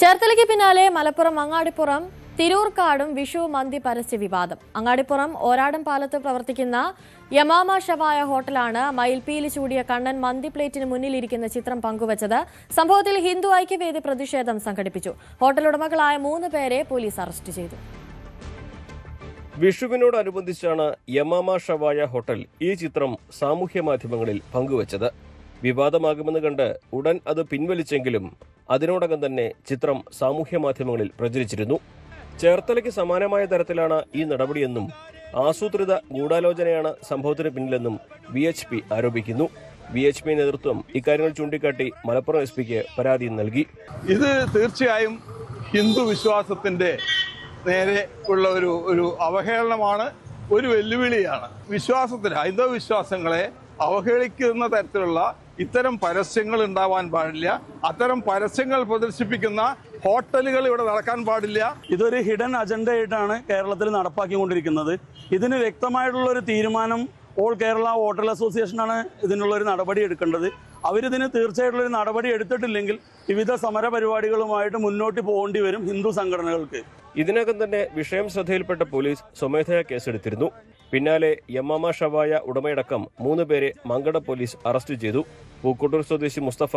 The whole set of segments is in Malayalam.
ചേർത്തലയ്ക്ക് പിന്നാലെ മലപ്പുറം അങ്ങാടിപ്പുറം തിരൂർക്കാടും വിഷു മന്തി പരസ്യ വിവാദം. അങ്ങാടിപ്പുറം ഓരാടൻ പാലത്ത് പ്രവർത്തിക്കുന്ന യമാമ ഷവായ ഹോട്ടലാണ് മയിൽപീലി ചൂടിയ കണ്ണൻ മന്തി പ്ലേറ്റിന് മുന്നിലിരിക്കുന്ന ചിത്രം പങ്കുവച്ചത്. സംഭവത്തിൽ ഹിന്ദു ഐക്യവേദി പ്രതിഷേധം സംഘടിപ്പിച്ചു. ഹോട്ടൽ ഉടമകളായ 3 പേരെ പോലീസ് അറസ്റ്റ് ചെയ്തു. വിഷുവിനോടനുബന്ധിച്ചാണ് യമാമ ഷവായ ഹോട്ടൽ ഈ ചിത്രം സാമൂഹ്യ മാധ്യമങ്ങളിൽ പങ്കുവച്ചത്. വിവാദമാകുമെന്ന് കണ്ട് ഉടൻ അത് പിൻവലിച്ചെങ്കിലും അതിനോടകം തന്നെ ചിത്രം സാമൂഹ്യ മാധ്യമങ്ങളിൽ പ്രചരിച്ചിരുന്നു. ചേർത്തലയ്ക്ക് സമാനമായ തരത്തിലാണ് ഈ നടപടിയെന്നും ആസൂത്രിത ഗൂഢാലോചനയാണ് സംഭവത്തിന് പിന്നിലെന്നും VHP ആരോപിക്കുന്നു. VHP നേതൃത്വം ഇക്കാര്യങ്ങൾ ചൂണ്ടിക്കാട്ടി മലപ്പുറം SP-ക്ക് പരാതി നൽകി. ഇത് തീർച്ചയായും ഹിന്ദു വിശ്വാസത്തിന്റെ നേരെ ഉള്ള ഒരു അവഹേളനമാണ്, ഒരു വെല്ലുവിളിയാണ്. ഹൈന്ദവ വിശ്വാസങ്ങളെ അവഹേളിക്കുന്ന തരത്തിലുള്ള ഇത്തരം പരസ്യങ്ങൾ ഉണ്ടാവാൻ പാടില്ല. അത്തരം പരസ്യങ്ങൾ പ്രദർശിപ്പിക്കുന്ന ഹോട്ടലുകൾ ഇവിടെ നടക്കാൻ പാടില്ല. ഇതൊരു ഹിഡൻ അജണ്ടയായിട്ടാണ് കേരളത്തിൽ നടപ്പാക്കിക്കൊണ്ടിരിക്കുന്നത്. ഇതിന് വ്യക്തമായിട്ടുള്ള ഒരു തീരുമാനം ഓൾ കേരള ഹോട്ടൽ അസോസിയേഷനാണ് ഇതിനുള്ളൊരു നടപടി എടുക്കേണ്ടത്. അവരിതിന് തീർച്ചയായിട്ടുള്ളൊരു നടപടി എടുത്തിട്ടില്ലെങ്കിൽ വിവിധ സമര പരിപാടികളുമായിട്ട് മുന്നോട്ട് പോകേണ്ടി വരും ഹിന്ദു സംഘടനകൾക്ക്. ഇതിനകം തന്നെ വിഷയം ശ്രദ്ധയിൽപ്പെട്ട പോലീസ് സ്വമേധയാ കേസെടുത്തിരുന്നു. പിന്നാലെ യമാമ ഷവായ ഉടമയടക്കം 3 പേരെ മങ്കട പോലീസ് അറസ്റ്റ് ചെയ്തു. പൂക്കോട്ടൂർ സ്വദേശി മുസ്തഫ,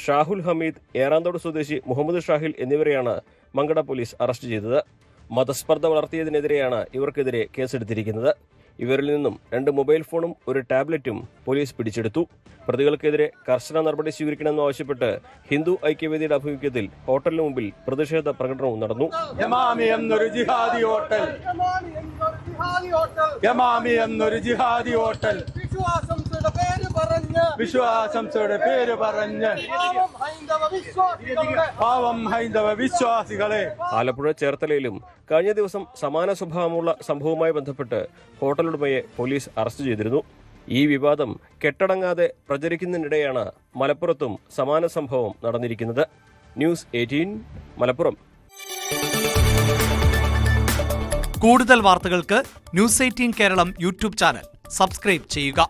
ഷാഹുൽ ഹമീദ്, ഏറാന്തോട് സ്വദേശി മുഹമ്മദ് ഷാഹിൽ എന്നിവരെയാണ് മങ്കട പോലീസ് അറസ്റ്റ് ചെയ്തത്. മതസ്പർദ്ധ വളർത്തിയതിനെതിരെയാണ് ഇവർക്കെതിരെ കേസെടുത്തിരിക്കുന്നത്. ഇവരിൽ നിന്നും 2 മൊബൈൽ ഫോണും 1 ടാബ്ലറ്റും പോലീസ് പിടിച്ചെടുത്തു. പ്രതികൾക്കെതിരെ കർശന നടപടി സ്വീകരിക്കണമെന്നാവശ്യപ്പെട്ട് ഹിന്ദു ഐക്യവേദിയുടെ ആഭിമുഖ്യത്തിൽ ഹോട്ടലിന് മുമ്പിൽ പ്രതിഷേധ പ്രകടനവും നടന്നു. യമാമി എന്നൊരു ജിഹാദി ഹോട്ടൽ, യമാമി എന്നൊരു ജിഹാദി ഹോട്ടൽ, വിശ്വാസംസയുടെ പേര് പറഞ്ഞ് പാവം ഹൈന്ദവ വിശ്വാസികളെ. ആലപ്പുഴ ചേർത്തലയിലും കഴിഞ്ഞ ദിവസം സമാന സ്വഭാവമുള്ള സംഭവവുമായി ബന്ധപ്പെട്ട് ഹോട്ടൽ ഉടമയെ പോലീസ് അറസ്റ്റ് ചെയ്തിരുന്നു. ഈ വിവാദം കെട്ടടങ്ങാതെ പ്രചരിക്കുന്നതിനിടെയാണ് മലപ്പുറത്തും സമാന സംഭവം നടന്നിരിക്കുന്നത്. ന്യൂസ് 18 മലപ്പുറം. കൂടുതൽ വാർത്തകൾക്ക് News 18 കേരളം YouTube ചാനൽ സബ്സ്ക്രൈബ് ചെയ്യുക.